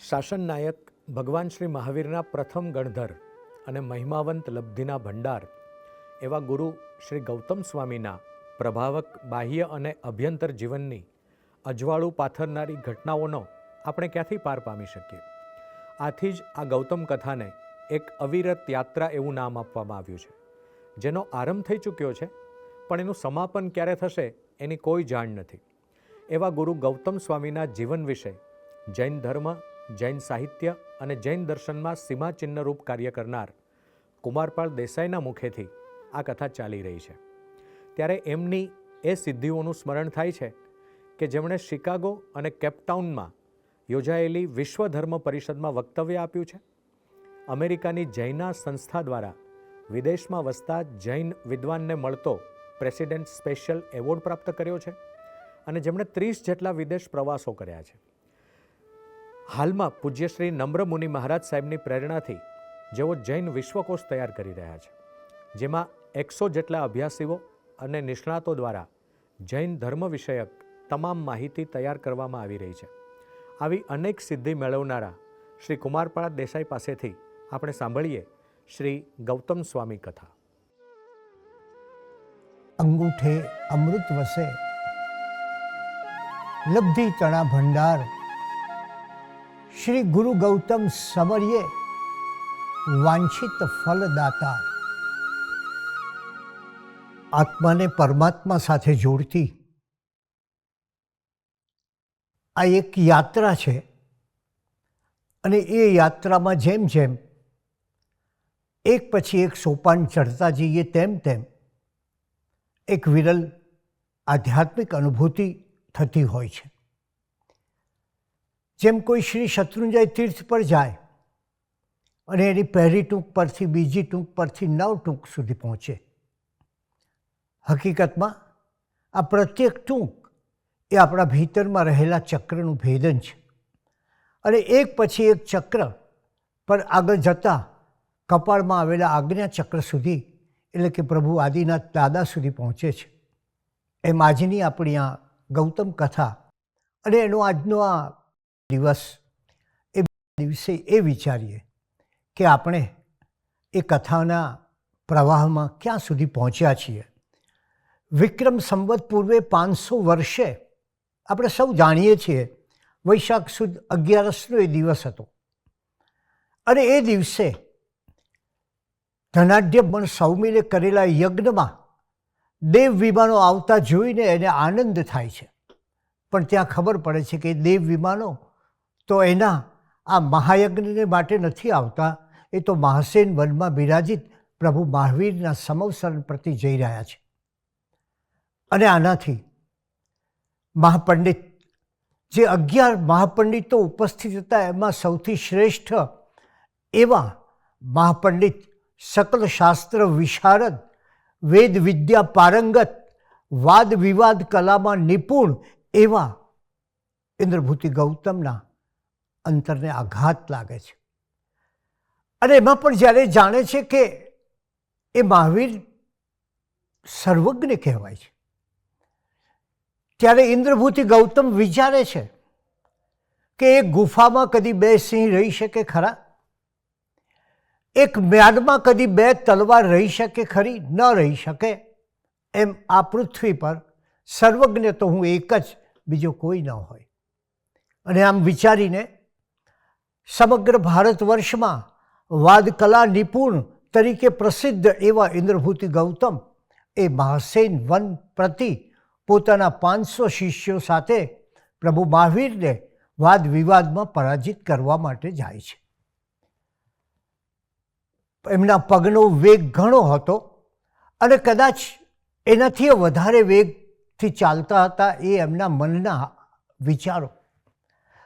શાસન નાયક ભગવાન શ્રી મહાવીરના પ્રથમ ગણધર અને મહિમાવંત લબ્ધિના ભંડાર એવા ગુરુ શ્રી ગૌતમ સ્વામીના પ્રભાવક બાહ્ય અને અભ્યંતર જીવનની અજવાળું પાથરનારી ઘટનાઓનો આપણે ક્યાંથી પાર પામી શકીએ? આથી જ આ ગૌતમ કથાને એક અવિરત યાત્રા એવું નામ આપવામાં આવ્યું છે, જેનો આરંભ થઈ ચૂક્યો છે, પણ એનું સમાપન ક્યારે થશે એની કોઈ જાણ નથી. એવા ગુરુ ગૌતમ સ્વામીના જીવન વિશે જૈન ધર્મ, જૈન સાહિત્ય અને જૈન દર્શનમાં સીમાચિહ્નરૂપ કાર્ય કરનાર કુમારપાળ દેસાઈના મુખેથી આ કથા ચાલી રહી છે. ત્યારે એમની એ સિદ્ધિઓનું સ્મરણ થાય છે કે જેમણે શિકાગો અને કેપટાઉનમાં યોજાયેલી વિશ્વ ધર્મ પરિષદમાં વક્તવ્ય આપ્યું છે, અમેરિકાની જૈના સંસ્થા દ્વારા વિદેશમાં વસતા જૈન વિદ્વાનને મળતો પ્રેસિડેન્ટ સ્પેશિયલ એવોર્ડ પ્રાપ્ત કર્યો છે અને જેમણે 30 જેટલા વિદેશ પ્રવાસો કર્યા છે. હાલમાં પૂજ્ય શ્રી નમ્ર મુનિ મહારાજ સાહેબની પ્રેરણાથી જેઓ જૈન વિશ્વકોશ તૈયાર કરી રહ્યા છે, જેમાં 100 જેટલા અભ્યાસીઓ અને નિષ્ણાતો દ્વારા જૈન ધર્મ વિષયક તમામ માહિતી તૈયાર કરવામાં આવી રહી છે. આવી અનેક સિદ્ધિ મેળવનારા શ્રી કુમારપાળ દેસાઈ પાસેથી આપણે સાંભળીએ શ્રી ગૌતમ સ્વામી કથા. અંગૂઠે અમૃત વસે, લબ્ધિ તણા ભંડાર, શ્રી ગુરુ ગૌતમ સમર્યે વાંછિત ફલદાતા. આત્માને પરમાત્મા સાથે જોડતી આ એક યાત્રા છે અને એ યાત્રામાં જેમ જેમ એક પછી એક સોપાન ચડતા જઈએ તેમ તેમ એક વિરલ આધ્યાત્મિક અનુભૂતિ થતી હોય છે. જેમ કોઈ શ્રી શત્રુંજય તીર્થ પર જાય અને એની પહેલી ટૂંક પરથી બીજી ટૂંક પરથી 9 ટૂંક સુધી પહોંચે. હકીકતમાં આ પ્રત્યેક ટૂંક એ આપણા ભીતરમાં રહેલા ચક્રનું ભેદન છે અને એક પછી એક ચક્ર પર આગળ જતાં કપાળમાં આવેલા આજ્ઞા ચક્ર સુધી, એટલે કે પ્રભુ આદિનાથ દાદા સુધી પહોંચે છે. એમ આજની આપણી આ ગૌતમ કથા અને એનો આજનો આ દિવસ, એ દિવસે એ વિચારીએ કે આપણે એ કથાના પ્રવાહમાં ક્યાં સુધી પહોંચ્યા છીએ. વિક્રમ સંવત પૂર્વે 500 વર્ષે આપણે સૌ જાણીએ છીએ વૈશાખ સુદ 11નો એ દિવસ હતો અને એ દિવસે ધનાઢ્ય પણ સૌમીલે કરેલા યજ્ઞમાં દેવ વિમાનો આવતા જોઈને એને આનંદ થાય છે. પણ ત્યાં ખબર પડે છે કે દેવ વિમાનો તો એના આ મહાયજ્ઞને માટે નથી આવતા, એ તો મહાસેન વનમાં બિરાજિત પ્રભુ મહાવીરના સમવસરણ પ્રતિ જઈ રહ્યા છે. અને આનાથી મહાપંડિત, જે 11 મહાપંડિતો ઉપસ્થિત હતા એમાં સૌથી શ્રેષ્ઠ એવા મહાપંડિત, સકલ શાસ્ત્ર વિશારદ, વેદ વિદ્યા પારંગત, વાદ વિવાદ કલામાં નિપુણ એવા ઇન્દ્રભૂતિ ગૌતમના અંતરને આઘાત લાગે છે. અને એમાં પણ જ્યારે જાણે છે કે એ મહાવીર સર્વજ્ઞ કહેવાય છે, ત્યારે ઇન્દ્રભૂતિ ગૌતમ વિચારે છે કે એક ગુફામાં કદી 2 સિંહ રહી શકે ખરા? એક મ્યાનમાં કદી 2 તલવાર રહી શકે ખરી? ન રહી શકે. એમ આ પૃથ્વી પર સર્વજ્ઞ તો હું એક જ, બીજો કોઈ ન હોય. અને આમ વિચારીને સમગ્ર ભારત વર્ષમાં વાદકલા નિપુણ તરીકે પ્રસિદ્ધ એવા ઇન્દ્રભૂતિ ગૌતમ એ મહાસેન વન પ્રતિ પોતાના 500 શિષ્યો સાથે પ્રભુ મહાવીરને વાદ વિવાદમાં પરાજિત કરવા માટે જાય છે. એમના પગનો વેગ ઘણો હતો અને કદાચ એનાથી વધારે વેગથી ચાલતા હતા એ એમના મનના વિચારો.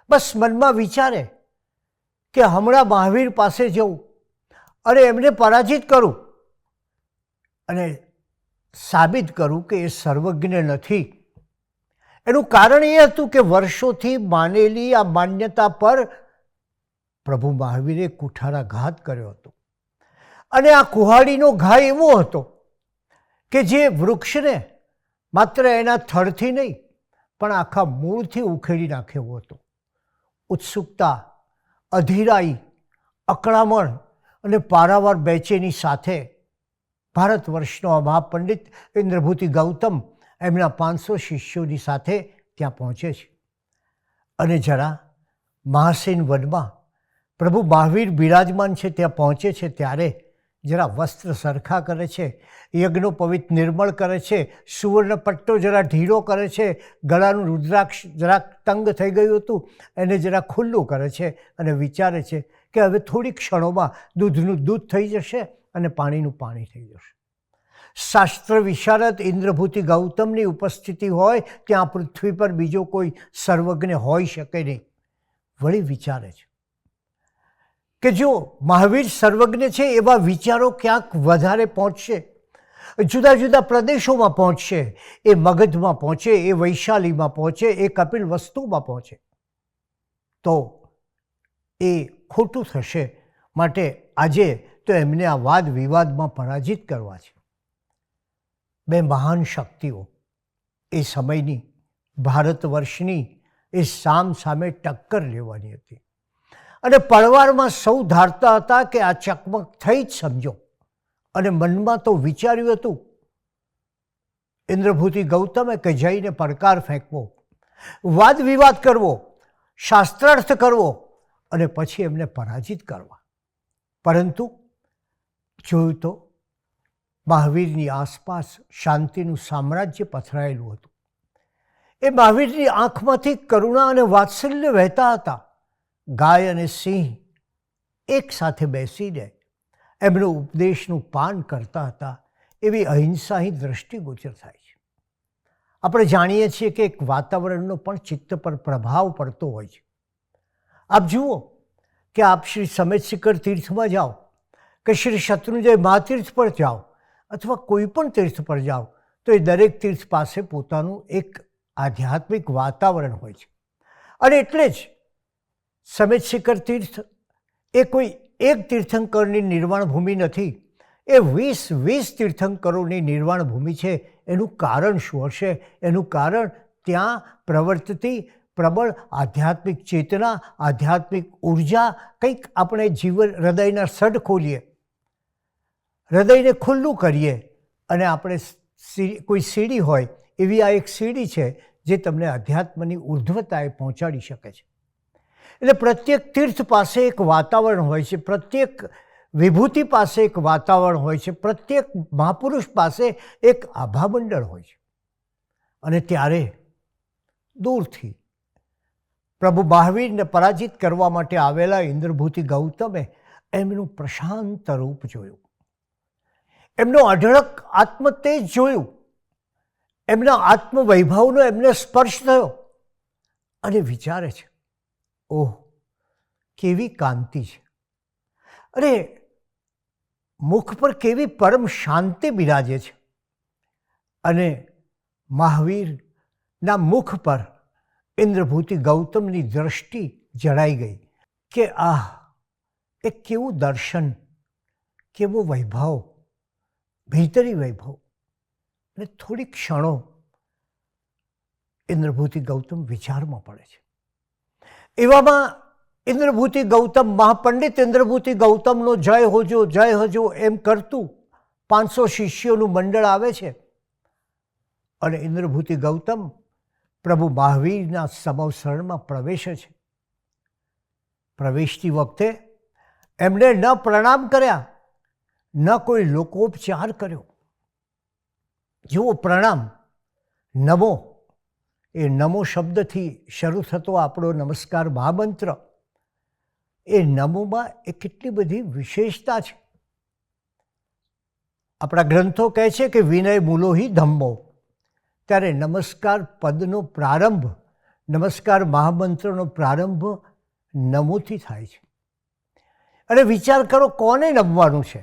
બસ મનમાં વિચારે કે હમણાં મહાવીર પાસે જવું અને એમને પરાજિત કરું અને સાબિત કરું કે એ સર્વજ્ઞ નથી. એનું કારણ એ હતું કે વર્ષોથી માનેલી આ માન્યતા પર પ્રભુ મહાવીરે કુઠારાઘાત કર્યો હતો. અને આ કુહાડીનો ઘા એવો હતો કે જે વૃક્ષને માત્ર એના થડથી નહીં પણ આખા મૂળથી ઉખેડી નાખ્યો હતો. ઉત્સુકતા અધીરાઈ, અકળામણ અને પારાવાર બેચેની સાથે ભારત વર્ષનો મહાપંડિત ઇન્દ્રભૂતિ ગૌતમ એમના 500 શિષ્યોની સાથે ત્યાં પહોંચે છે. અને જરા મહાસેન વનમાં પ્રભુ મહાવીર બિરાજમાન છે ત્યાં પહોંચે છે ત્યારે જરા વસ્ત્ર સરખા કરે છે, યજ્ઞો પવિત્ર નિર્મળ કરે છે, સુવર્ણ પટ્ટો જરા ઢીલો કરે છે, ગળાનું રુદ્રાક્ષ જરાક તંગ થઈ ગયું હતું એને જરા ખુલ્લું કરે છે અને વિચારે છે કે હવે થોડી ક્ષણોમાં દૂધનું દૂધ થઈ જશે અને પાણીનું પાણી થઈ જશે. શાસ્ત્ર વિશારદ ઇન્દ્રભૂતિ ગૌતમની ઉપસ્થિતિ હોય ત્યાં પૃથ્વી પર બીજો કોઈ સર્વજ્ઞ હોઈ શકે નહીં. વળી વિચારે છે કે જો મહાવીર સર્વજ્ઞ છે એવા વિચારો ક્યાંક વધારે પહોંચશે, જુદા જુદા પ્રદેશોમાં પહોંચશે, એ મગધમાં પહોંચે, એ વૈશાલીમાં પહોંચે, એ કપિલ વસ્તુમાં પહોંચે તો એ ખોટું થશે. માટે આજે તો એમને આ વાદ વિવાદમાં પરાજિત કરવા છે. બે મહાન શક્તિઓ એ સમયની ભારત વર્ષની એ સામ સામે ટક્કર લેવાની હતી અને પળવારમાં સૌ ધારતા હતા કે આ ચકમક થઈ જ સમજો. અને મનમાં તો વિચાર્યું હતું ઇન્દ્રભૂતિ ગૌતમે કે જઈને પડકાર ફેંકવો, વાદ વિવાદ કરવો, શાસ્ત્રાર્થ કરવો અને પછી એમને પરાજિત કરવા. પરંતુ જોયું તો મહાવીરની આસપાસ શાંતિનું સામ્રાજ્ય પથરાયેલું હતું. એ મહાવીરની આંખમાંથી કરુણા અને વાત્સલ્ય વહેતા હતા. ગાય અને સિંહ એક સાથે બેસીને એમનો ઉપદેશનું પાન કરતા હતા એવી અહિંસાની દૃષ્ટિગોચર થાય છે. આપણે જાણીએ છીએ કે એક વાતાવરણનો પણ ચિત્ત પર પ્રભાવ પડતો હોય છે. આપ જુઓ કે આપ શ્રી સમેત શિખર તીર્થમાં જાઓ કે શ્રી શત્રુંજય મહાતીર્થ પર જાઓ અથવા કોઈ પણ તીર્થ પર જાઓ તો એ દરેક તીર્થ પાસે પોતાનું એક આધ્યાત્મિક વાતાવરણ હોય છે. અને એટલે જ સમેત શિખર તીર્થ એ કોઈ એક તીર્થંકરની નિર્વાણ ભૂમિ નથી, એ 20 તીર્થંકરોની નિર્વાણ ભૂમિ છે. એનું કારણ શું હશે? એનું કારણ ત્યાં પ્રવર્તતી પ્રબળ આધ્યાત્મિક ચેતના, આધ્યાત્મિક ઉર્જા. કંઈક આપણે જીવન હૃદયના સડ ખોલીએ, હૃદયને ખુલ્લું કરીએ અને આપણે કોઈ સીડી હોય એવી આ એક સીડી છે જે તમને અધ્યાત્મની ઉર્ધ્વતાએ પહોંચાડી શકે છે. એટલે પ્રત્યેક તીર્થ પાસે એક વાતાવરણ હોય છે, પ્રત્યેક વિભૂતિ પાસે એક વાતાવરણ હોય છે, પ્રત્યેક મહાપુરુષ પાસે એક આભામંડળ હોય છે. અને ત્યારે દૂરથી પ્રભુ મહાવીરને પરાજિત કરવા માટે આવેલા ઇન્દ્રભૂતિ ગૌતમે એમનું પ્રશાંત રૂપ જોયું, એમનો અઢળક આત્મતેજ જોયું, એમના આત્મવૈભવનો એમને સ્પર્શ થયો અને વિચારે છે ઓહ કેવી કાંતિ છે, અરે મુખ પર કેવી પરમ શાંતિ બિરાજે છે. અને મહાવીરના મુખ પર ઇન્દ્રભૂતિ ગૌતમની દ્રષ્ટિ જડાઈ ગઈ કે આહ એ કેવું દર્શન, કેવો વૈભવ, ભીતરી વૈભવ. અને થોડી ક્ષણો ઇન્દ્રભૂતિ ગૌતમ વિચારમાં પડે છે. એવામાં ઇન્દ્રભૂતિ ગૌતમ, મહાપંડિત ઇન્દ્રભૂતિ ગૌતમનો જય હોજો જય હોજો એમ કરતું 500 શિષ્યોનું મંડળ આવે છે અને ઇન્દ્રભૂતિ ગૌતમ પ્રભુ મહાવીરના સમવસરણમાં પ્રવેશે છે. પ્રવેશતી વખતે એમણે ન પ્રણામ કર્યા, ન કોઈ લોકોપચાર કર્યો. જુઓ, પ્રણામ, નમો, એ નમો શબ્દથી શરૂ થતો આપણો નમસ્કાર મહામંત્ર, એ નમોમાં એ કેટલી બધી વિશેષતા છે. આપણા ગ્રંથો કહે છે કે વિનય મૂલોહી ધમ્મો. ત્યારે નમસ્કાર પદનો પ્રારંભ, નમસ્કાર મહામંત્રનો પ્રારંભ નમોથી થાય છે. અને વિચાર કરો કોને નમવાનું છે?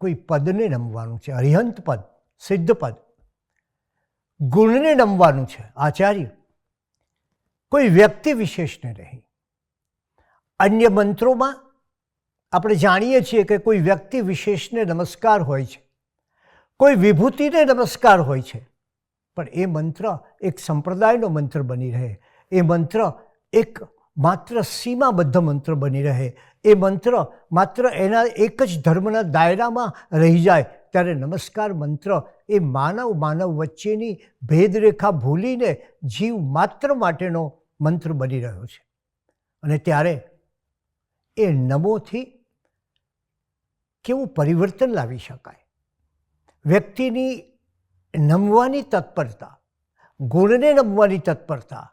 કોઈ પદને નમવાનું છે, અરિહંત પદ, સિદ્ધ પદ. ગુણને નમવાનું છે, આચાર્ય. કોઈ વ્યક્તિ વિશેષને નહીં. અન્ય મંત્રોમાં આપણે જાણીએ છીએ કે કોઈ વ્યક્તિ વિશેષને નમસ્કાર હોય છે, કોઈ વિભૂતિને નમસ્કાર હોય છે. પણ એ મંત્ર એક સંપ્રદાયનો મંત્ર બની રહે, એ મંત્ર એક માત્ર સીમાબદ્ધ મંત્ર બની રહે, એ મંત્ર માત્ર એના એક જ ધર્મના દાયરામાં રહી જાય, ત્યારે નમસ્કાર મંત્ર એ માનવ વચ્ચેની ભેદરેખા ભૂલીને જીવ માત્ર માટેનો મંત્ર બની રહ્યો છે. અને ત્યારે એ નમોથી કેવું પરિવર્તન લાવી શકાય. વ્યક્તિની નમવાની તત્પરતા, ગુણને નમવાની તત્પરતા,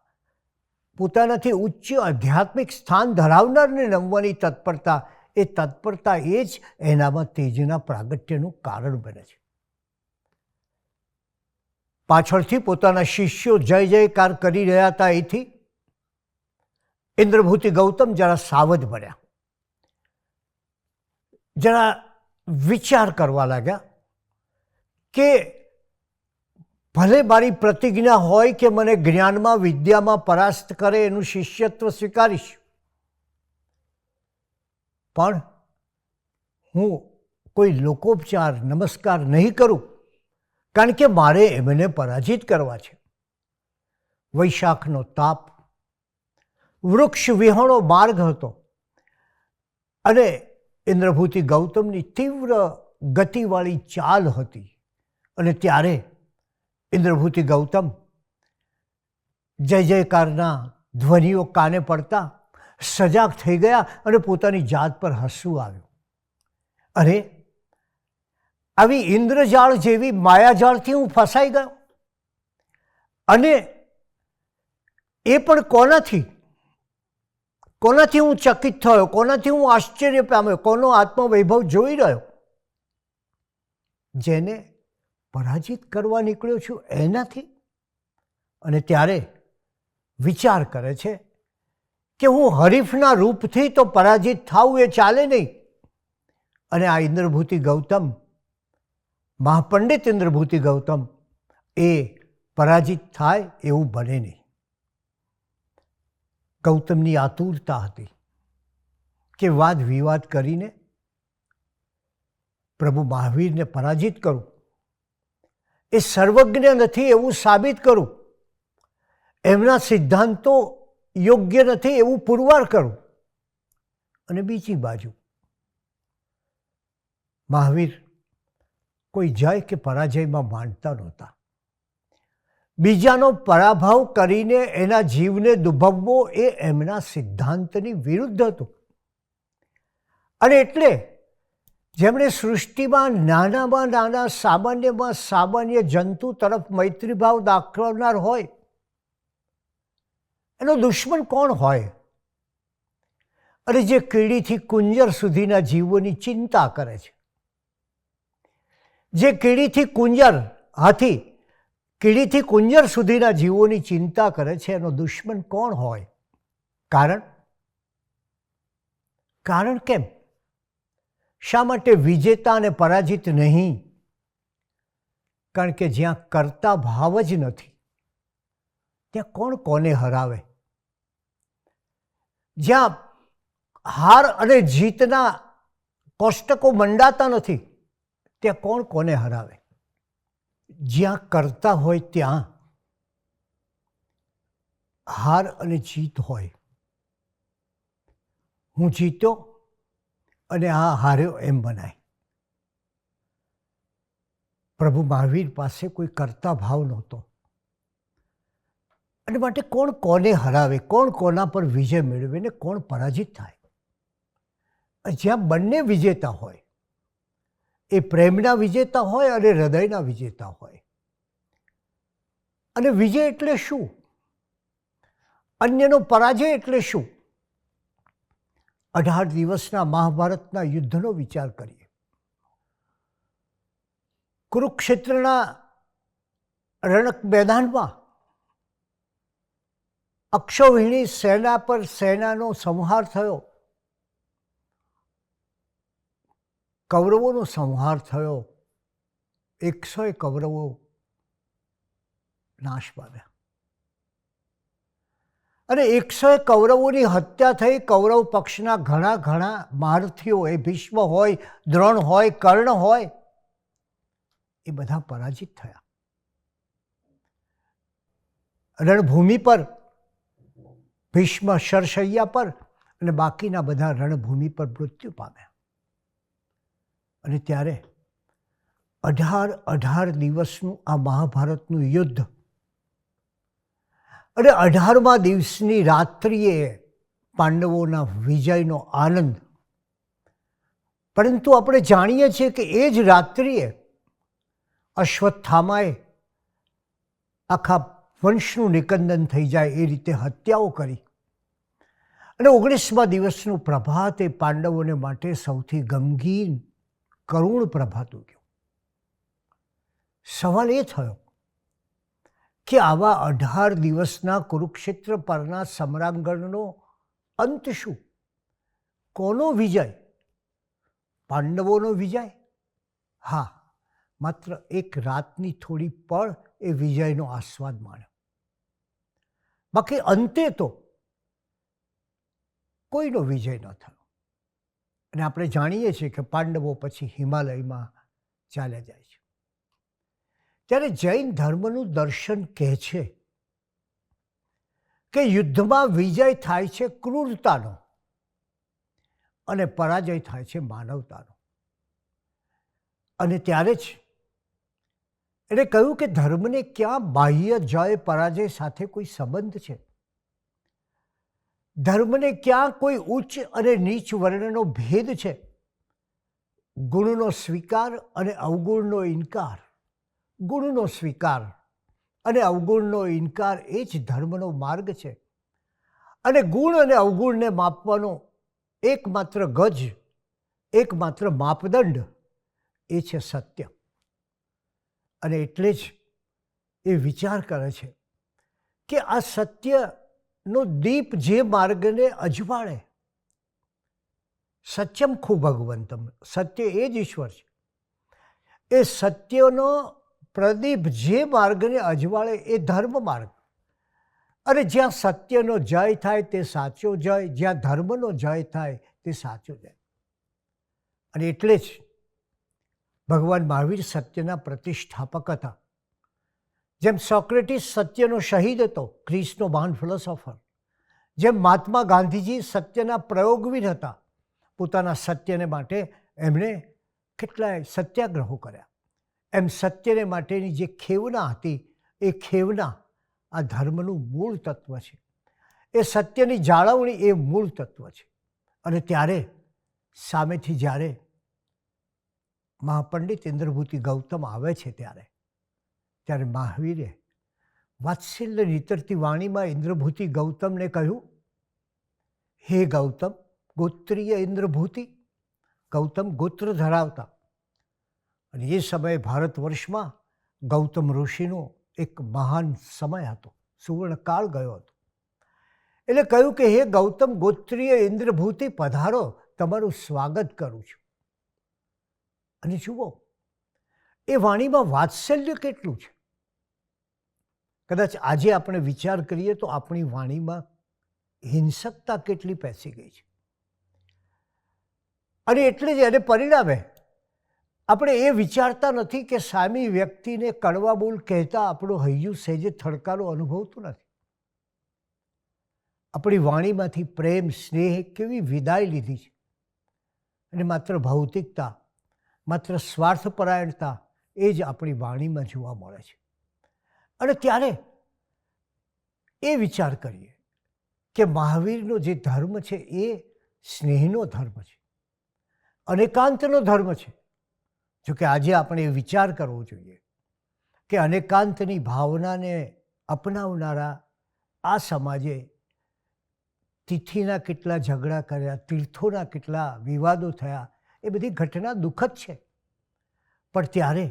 પોતાનાથી ઉચ્ચ આધ્યાત્મિક સ્થાન ધરાવનારને નમવાની તત્પરતા, એ તત્પરતા એ જ એનામાં તેજના પ્રાગટ્યનું કારણ બને છે. પાછળથી પોતાના શિષ્યો જય જયકાર કરી રહ્યા હતા, એથી ઇન્દ્રભૂતિ ગૌતમ જરા સાવધ બન્યા, જરા વિચાર કરવા લાગ્યા કે ભલે મારી પ્રતિજ્ઞા હોય કે મને જ્ઞાનમાં વિદ્યામાં પરાસ્ત કરે એનું શિષ્યત્વ સ્વીકારીશ, પણ હું કોઈ લોકોપચાર નમસ્કાર નહીં કરું, કારણ કે મારે એમને પરાજિત કરવા છે. વૈશાખનો તાપ, વૃક્ષ વિહોણો માર્ગ હતો અને ઇન્દ્રભૂતિ ગૌતમની તીવ્ર ગતિવાળી ચાલ હતી. અને ત્યારે ઇન્દ્રભૂતિ ગૌતમ જય જયકારના ધ્વનિઓ કાને પડતા સજાગ થઈ ગયા અને પોતાની જાત પર હસવું આવ્યું. અરે, આવી ઇન્દ્રજાળ જેવી માયાજાળથી હું ફસાઈ ગયો, અને એ પણ કોનાથી હું ચકિત થયો, કોનાથી હું આશ્ચર્ય પામ્યો, કોનો આત્મવૈભવ જોઈ રહ્યો? જેને પરાજિત કરવા નીકળ્યો છું એનાથી. અને ત્યારે વિચાર કરે છે કે હું હરીફના રૂપથી તો પરાજિત થાવું એ ચાલે નહીં. અને આ ઇન્દ્રભૂતિ ગૌતમ, મહાપંડિત ઇન્દ્રભૂતિ ગૌતમ, એ પરાજિત થાય એવું બને નહીં. ગૌતમની આતુરતા હતી કે વાદ વિવાદ કરીને પ્રભુ મહાવીરને પરાજિત કરું, એ સર્વજ્ઞ નથી એવું સાબિત કરું, એમના સિદ્ધાંતો યોગ્ય નથી એવું પુરવાર કરું. અને બીજી બાજુ મહાવીર કોઈ જય કે પરાજયમાં માનતા નહોતા. બીજાનો પરાભવ કરીને એના જીવને દુભવવો એ એમના સિદ્ધાંતની વિરુદ્ધ હતું. અને એટલે જેમણે સૃષ્ટિમાં નાનામાં નાના, સામાન્યમાં સામાન્ય જંતુ તરફ મૈત્રીભાવ દાખવનાર હોય, એનો દુશ્મન કોણ હોય? અને જે કીડીથી કુંજર સુધીના જીવોની ચિંતા કરે છે, જે કીડીથી કુંજર સુધીના જીવોની ચિંતા કરે છે, એનો દુશ્મન કોણ હોય? કારણ કેમ? શા માટે વિજેતા અને પરાજિત નહીં? કારણ કે જ્યાં કર્તા ભાવ જ નથી, ત્યાં કોણ કોને હરાવે? જ્યાં હાર અને જીતના કોષ્ટકો મંડાતા નથી, ત્યાં કોણ કોને હરાવે? જ્યાં કર્તા હોય ત્યાં હાર અને જીત હોય. હું જીત્યો અને આ હાર્યો એમ બનાય. પ્રભુ મહાવીર પાસે કોઈ કર્તા ભાવ નહોતો, અને માટે કોણ કોને હરાવે, કોણ કોના પર વિજય મેળવે ને કોણ પરાજિત થાય? જ્યાં બંને વિજેતા હોય, એ પ્રેમના વિજેતા હોય અને હૃદયના વિજેતા હોય. અને વિજય એટલે શું? અન્યનો પરાજય એટલે શું? 18 દિવસના મહાભારતના યુદ્ધનો વિચાર કરીએ. કુરુક્ષેત્રના રણક મેદાનમાં અક્ષૌહિણી સેના પર સેનાનો સંહાર થયો, કૌરવોનો સંહાર થયો. 100 કૌરવો નાશ પામ્યા. અને 100 કૌરવોની હત્યા થઈ. કૌરવ પક્ષના ઘણા મહારથીઓ, એ ભીષ્મ હોય, દ્રોણ હોય, કર્ણ હોય, એ બધા પરાજિત થયા. રણભૂમિ પર ભીષ્મ શરશૈયા પર અને બાકીના બધા રણભૂમિ પર મૃત્યુ પામ્યા. અને ત્યારે 18 દિવસનું આ મહાભારતનું યુદ્ધ અને 18મા દિવસની રાત્રિએ પાંડવોના વિજયનો આનંદ. પરંતુ આપણે જાણીએ છીએ કે એ જ રાત્રિએ અશ્વત્થામાએ આખા વંશનું નિકંદન થઈ જાય એ રીતે હત્યાઓ કરી. અને 19મા દિવસનું પ્રભાત એ પાંડવોને માટે સૌથી ગમગીન કરુણ પ્રભાત ગયું. સવાલ એ થયો કે આવા 18 દિવસના કુરુક્ષેત્ર પરના સમરાંગણનો અંત શું? કોનો વિજય? પાંડવોનો વિજય? હા, માત્ર એક રાતની થોડી પળ એ વિજયનો આસ્વાદ માણ્યો. બાકી અંતે તો કોઈનો વિજય ન થયો. અને આપણે જાણીએ છીએ કે પાંડવો પછી હિમાલયમાં ચાલ્યા જાય છે. ત્યારે જૈન ધર્મનું દર્શન કહે છે કે યુદ્ધમાં વિજય થાય છે ક્રૂરતાનો અને પરાજય થાય છે માનવતાનો. અને ત્યારે જ એણે કહ્યું કે ધર્મને ક્યાં બાહ્ય જય પરાજય સાથે કોઈ સંબંધ છે? ધર્મને ક્યાં કોઈ ઉચ્ચ અને નીચ વર્ણનો ભેદ છે? ગુણનો સ્વીકાર અને અવગુણનો ઇનકાર, ગુણનો સ્વીકાર અને અવગુણનો ઇનકાર એ જ ધર્મનો માર્ગ છે. અને ગુણ અને અવગુણને માપવાનો એકમાત્ર ગજ, એકમાત્ર માપદંડ એ છે સત્ય. અને એટલે જ એ વિચાર કરે છે કે આ સત્યનો દીપ જે માર્ગને અજવાળે, સત્યમ ખુ ભગવંતમ, સત્ય એ જ ઈશ્વર છે. એ સત્યનો પ્રદીપ જે માર્ગને અજવાળે એ ધર્મ માર્ગ. અને જ્યાં સત્યનો જય થાય તે સાચો જય, જ્યાં ધર્મનો જય થાય તે સાચો જય. અને એટલે જ ભગવાન મહાવીર સત્યના પ્રતિષ્ઠાપક હતા. જેમ સોક્રેટિસ સત્યનો શહીદ હતો, ગ્રીસનો મહાન ફિલોસોફર. જેમ મહાત્મા ગાંધીજી સત્યના પ્રયોગવીર હતા. પોતાના સત્યને માટે એમણે કેટલાય સત્યાગ્રહો કર્યા. એમ સત્યને માટેની જે ખેવના હતી એ ખેવના આ ધર્મનું મૂળ તત્વ છે. એ સત્યની જાળવણી એ મૂળ તત્વ છે. અને ત્યારે સામેથી જ્યારે મહાપંડિત ઇન્દ્રભૂતિ ગૌતમ આવે છે ત્યારે મહાવીરે વાત્સલ્ય નીતરતી વાણીમાં ઇન્દ્રભૂતિ ગૌતમને કહ્યું, હે ગૌતમ, ગોત્રીય ઇન્દ્રભૂતિ. ગૌતમ ગોત્ર ધરાવતા. અને એ સમયે ભારત વર્ષમાં ગૌતમ ઋષિનો એક મહાન સમય હતો, સુવર્ણકાળ ગયો હતો. એટલે કહ્યું કે હે ગૌતમ ગોત્રીય ઇન્દ્રભૂતિ, પધારો, તમારું સ્વાગત કરું છું. અને જુઓ એ વાણીમાં વાત્સલ્ય કેટલું છે. કદાચ આજે આપણે વિચાર કરીએ તો આપણી વાણીમાં હિંસકતા કેટલી પેસી ગઈ છે. અને એટલે જ એને પરિણામે આપણે એ વિચારતા નથી કે સામી વ્યક્તિને કડવા બોલ કહેતા આપણું હૈયું સહેજે થડકારો અનુભવતું નથી. આપણી વાણીમાંથી પ્રેમ, સ્નેહ કેવી વિદાય લીધી છે. અને માત્ર ભૌતિકતા, માત્ર સ્વાર્થપરાયણતા એ જ આપણી વાણીમાં જોવા મળે છે. અને ત્યારે એ વિચાર કરીએ કે મહાવીરનો જે ધર્મ છે એ સ્નેહનો ધર્મ છે, અનેકાંતનો ધર્મ છે. જોકે આજે આપણે એ વિચાર કરવો જોઈએ કે અનેકાંતની ભાવનાને અપનાવનારા આ સમાજે તિથિના કેટલા ઝઘડા કર્યા, તીર્થોના કેટલા વિવાદો થયા, એ બધી ઘટના દુઃખદ છે. પણ ત્યારે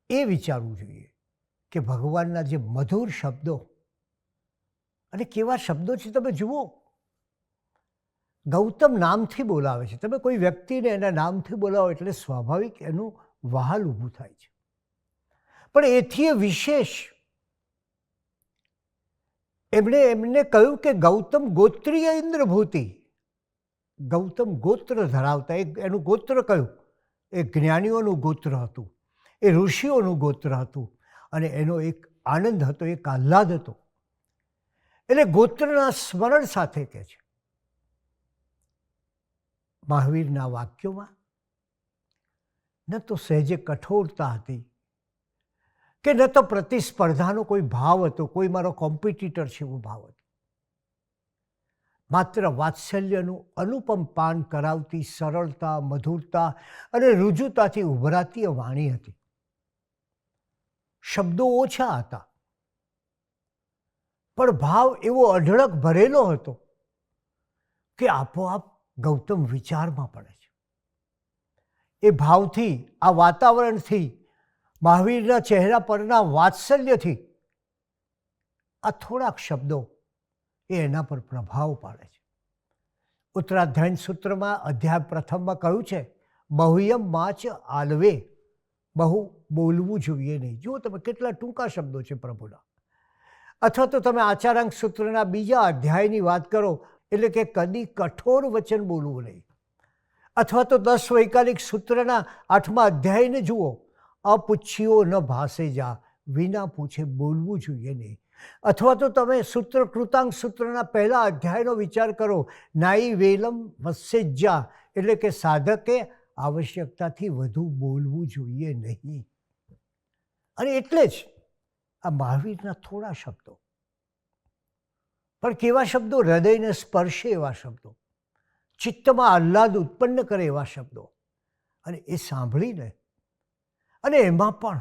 એ વિચારવું જોઈએ કે ભગવાનના જે મધુર શબ્દો, અને કેવા શબ્દો છે તમે જુઓ. ગૌતમ નામથી બોલાવે છે. તમે કોઈ વ્યક્તિને એના નામથી બોલાવો એટલે સ્વાભાવિક એનું વહાલ ઊભું થાય છે. પણ એથી વિશેષ એમને કહ્યું કે ગૌતમ ગોત્રીય ઇન્દ્રભૂતિ. ગૌતમ ગોત્ર ધરાવતા. એનું ગોત્ર કયું? એ જ્ઞાનીઓનું ગોત્ર હતું, એ ઋષિઓનું ગોત્ર હતું. અને એનો એક આનંદ હતો, એક આહ્લાદ હતો. એટલે ગોત્રના સ્મરણ સાથે કહે છે. મહાવીરના વાક્યોમાં ન તો સહેજે કઠોરતા હતી કે ન તો પ્રતિસ્પર્ધાનો કોઈ ભાવ હતો, કોઈ મારો કોમ્પિટિટર છે એવો ભાવ હતો. માત્ર વાત્સલ્યનું અનુપમ પાન કરાવતી સરળતા, મધુરતા અને રુજુતાથી ઉભરાતી વાણી હતી. શબ્દો ઓછા હતા, પણ ભાવ એવો અઢળક ભરેલો હતો કે આપોઆપ ગૌતમ વિચારમાં પડે છે. એ ભાવથી, આ વાતાવરણથી, મહાવીરના ચહેરા પરના વાત્સલ્યથી આ થોડાક શબ્દો એ એના પર પ્રભાવ પાડે છે. ઉત્તરાધ્યાયન સૂત્રમાં અધ્યાય પ્રથમમાં કહ્યું છે, બહુયમ માચ આલવે, બહુ બોલવું જોઈએ નહીં. જુઓ તમે કેટલા ટૂંકા શબ્દો છે પ્રભુના. અથવા તો તમે આચારાંક સૂત્રના બીજા અધ્યાયની વાત કરો એટલે કે કદી કઠોર વચન બોલવું નહીં. અથવા તો 10 વૈકાલિક સૂત્રના 8મા અધ્યાયને જુઓ, અપૂછ્યો ન ભાસે જા, વિના પૂછે બોલવું જોઈએ નહીં. અથવા તો તમે સૂત્ર કૃતાંક સૂત્રના પહેલા અધ્યાયનો વિચાર કરો, નાઈ વેલમ વસ્સેજ્જા, એટલે કે સાધકે આવશ્યકતાથી વધુ બોલવું જોઈએ નહીં. અને એટલે જ આ મહાવીરના થોડા શબ્દો, પણ કેવા શબ્દો, હૃદયને સ્પર્શે એવા શબ્દો, ચિત્તમાં આહ્લાદ ઉત્પન્ન કરે એવા શબ્દો. અને એ સાંભળીને, અને એમાં પણ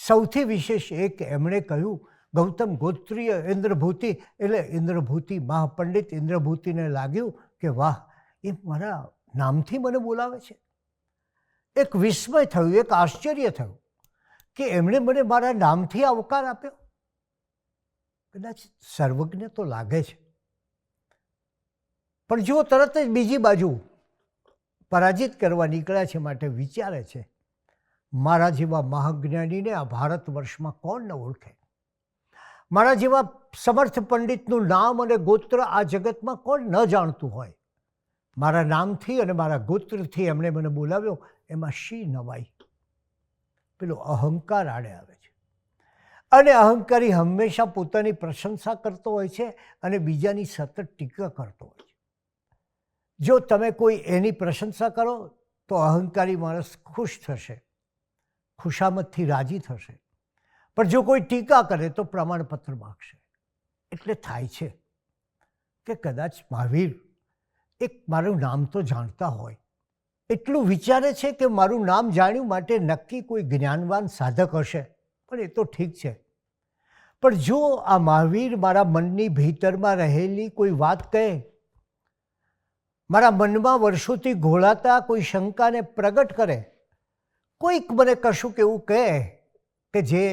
સૌથી વિશેષ એક એમણે કહ્યું, ગૌતમ ગોત્રીય ઇન્દ્રભૂતિ, એટલે ઇન્દ્રભૂતિ, મહાપંડિત ઇન્દ્રભૂતિને લાગ્યું કે વાહ, એ મારા નામથી મને બોલાવે છે. એક વિસ્મય થયું, એક આશ્ચર્ય થયું કે એમણે મને મારા નામથી આવકાર આપ્યો. કદાચ સર્વજ્ઞ તો લાગે છે, પણ જો તરત જ બીજી બાજુ પરાજિત કરવા નીકળ્યા છે માટે વિચારે છે, મારા જેવા મહાજ્ઞાનીને આ ભારત વર્ષમાં કોણ ન ઓળખે? મારા જેવા સમર્થ પંડિતનું નામ અને ગોત્ર આ જગતમાં કોણ ન જાણતું હોય? મારા નામથી અને મારા ગોત્રથી એમણે મને બોલાવ્યો, એમાં શી નવાઈ? પેલો અહંકાર આડે આવે છે. અને અહંકારી હંમેશા પોતાની પ્રશંસા કરતો હોય છે અને બીજાની સતત ટીકા કરતો હોય છે. જો તમે કોઈ એની પ્રશંસા કરો તો અહંકારી માણસ ખુશ થશે, ખુશામતથી રાજી થશે. પણ જો કોઈ ટીકા કરે તો પ્રમાણપત્ર માગશે. એટલે થાય છે કે કદાચ મહાવીર એક મારું નામ તો જાણતા હોય, એટલું વિચારે છે કે મારું નામ જાણ્યું માટે નક્કી કોઈ જ્ઞાનવાન સાધક હશે. પણ એ તો ઠીક છે, પણ જો આ મહાવીર મારા મનની ભીતરમાં રહેલી કોઈ વાત કહે, મારા મનમાં વર્ષોથી ઘોળાતા કોઈ શંકાને પ્રગટ કરે, કોઈક મને કશુંક એવું કહે કે જે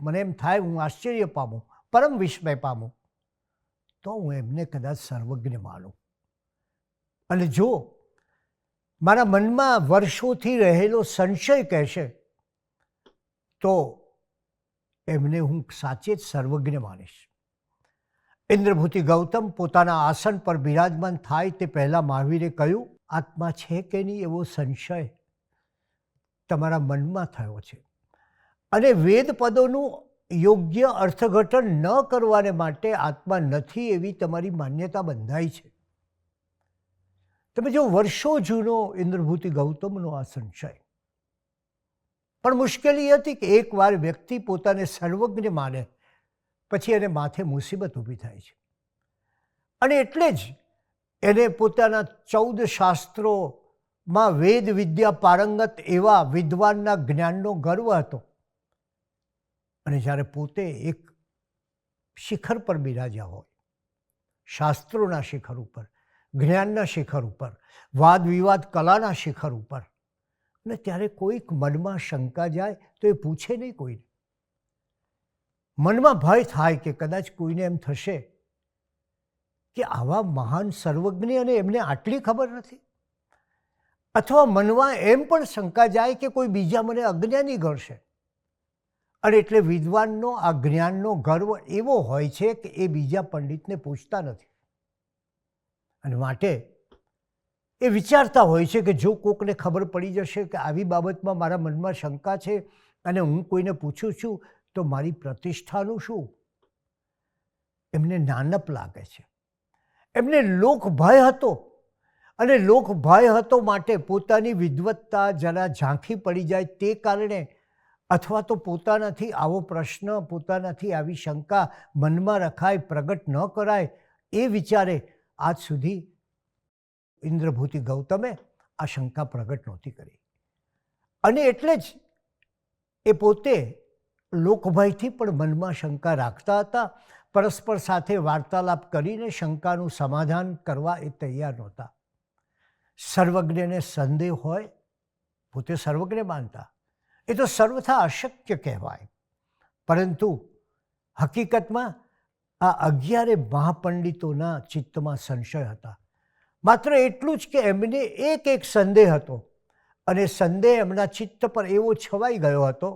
મને એમ થાય હું આશ્ચર્ય પામું, પરમ વિસ્મય પામું, તો હું એમને કદાચ સર્વજ્ઞ માનું. અને જો મારા મનમાં વર્ષોથી રહેલો સંશય કહેશે તો એમને હું સાચે જ સર્વજ્ઞ માનીશ. ઇન્દ્રભૂતિ ગૌતમ પોતાના આસન પર બિરાજમાન થાય તે પહેલાં મહાવીરે કહ્યું, આત્મા છે કે નહીં એવો સંશય તમારા મનમાં થયો છે, અને વેદ પદોનું યોગ્ય અર્થઘટન ન કરવાને માટે આત્મા નથી એવી તમારી માન્યતા બંધાઈ છે. તમે જો વર્ષો જૂનો ઇન્દ્રભૂતિ ગૌતમનો આ સંશય. પણ મુશ્કેલી એ હતી કે એકવાર વ્યક્તિ પોતાને સર્વજ્ઞ માને પછી એને માથે મુસીબત ઊભી થાય છે. અને એટલે જ એને પોતાના 14 શાસ્ત્રોમાં વેદ વિદ્યા પારંગત એવા વિદ્વાનના જ્ઞાનનો ગર્વ હતો. અને જ્યારે પોતે એક શિખર પર બિરાજ્યા હોય, શાસ્ત્રોના શિખર ઉપર, જ્ઞાનના શિખર ઉપર, વાદ વિવાદ કલાના શિખર ઉપર, અને ત્યારે કોઈક મનમાં શંકા જાય તો એ પૂછે નહીં કોઈને. મનમાં ભય થાય કે કદાચ કોઈને એમ થશે કે આવા મહાન સર્વજ્ઞ અને એમને આટલી ખબર નથી. અથવા મનમાં એમ પણ શંકા જાય કે કોઈ બીજા મને અજ્ઞાની ગણશે. અને એટલે વિદ્વાનનો આ જ્ઞાનનો ગર્વ એવો હોય છે કે એ બીજા પંડિતને પૂછતા નથી. અને માટે એ વિચારતા હોય છે કે જો કોકને ખબર પડી જશે કે આવી બાબતમાં મારા મનમાં શંકા છે અને હું કોઈને પૂછું છું તો મારી પ્રતિષ્ઠાનું શું? એમને નાનપ લાગે છે. એમને લોકભય હતો, અને લોકભય હતો માટે પોતાની વિદ્વત્તા જરા ઝાંખી પડી જાય તે કારણે, અથવા તો પોતાનાથી આવો પ્રશ્ન, પોતાનાથી આવી શંકા મનમાં રખાય, પ્રગટ ન કરાય એ વિચારે આજ સુધી ઇન્દ્રભૂતિ ગૌતમે આ શંકા પ્રગટ નહોતી કરી. અને એટલે જ એ પોતે લોકભયથી પણ મનમાં શંકા રાખતા હતા. પરસ્પર સાથે વાર્તાલાપ કરીને શંકાનું સમાધાન કરવા એ તૈયાર નહોતા. સર્વજ્ઞને સંદેહ હોય, પોતે સર્વજ્ઞ માનતા, એ તો સર્વથા અશક્ય કહેવાય. પરંતુ હકીકતમાં આ 11 મહાપંડિતોના ચિત્તમાં સંશય હતા. માત્ર એટલું જ કે એમને એક સંદેહ હતો, અને સંદેહ એમના ચિત્ત પર એવો છવાઈ ગયો હતો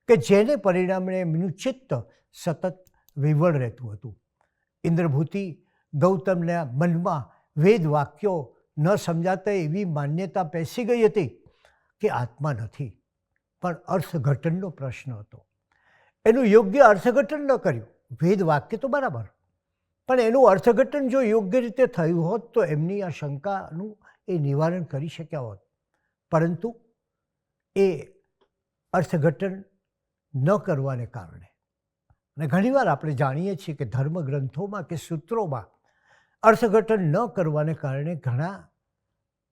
કે જેને પરિણામે એમનું ચિત્ત સતત વિવળ રહેતું હતું. ઇન્દ્રભૂતિ ગૌતમના મનમાં વેદ વાક્યો ન સમજાતા એવી માન્યતા પેસી ગઈ હતી કે આત્મા નથી, પણ અર્થઘટનનો પ્રશ્ન હતો. એનું યોગ્ય અર્થઘટન ન કર્યું. વેદ વાક્ય તો બરાબર, પણ એનું અર્થઘટન જો યોગ્ય રીતે થયું હોત તો એમની આ શંકાનું એ નિવારણ કરી શક્યા હોત. પરંતુ એ અર્થઘટન ન કરવાને કારણે, અને ઘણીવાર આપણે જાણીએ છીએ કે ધર્મગ્રંથોમાં કે સૂત્રોમાં અર્થઘટન ન કરવાને કારણે ઘણા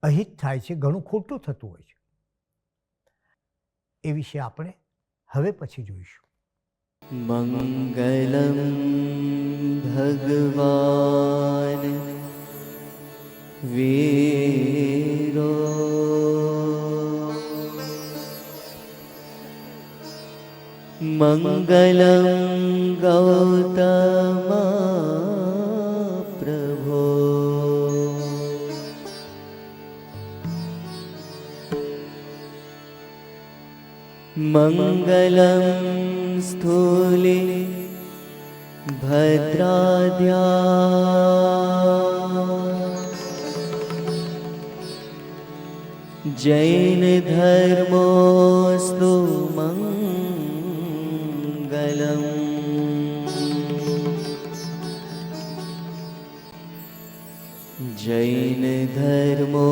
અહિત થાય છે, ઘણું ખોટું થતું હોય છે. એ વિશે આપણે હવે પછી જોઈશું. મંગલમ ભગવાન વીરો મંગલમ ગૌતમ પ્રભો મંગલમ સ્થૂલે ભદ્રાદ્યા જૈન ધર્મોસ્તુ મંગલમ જૈન ધર્મો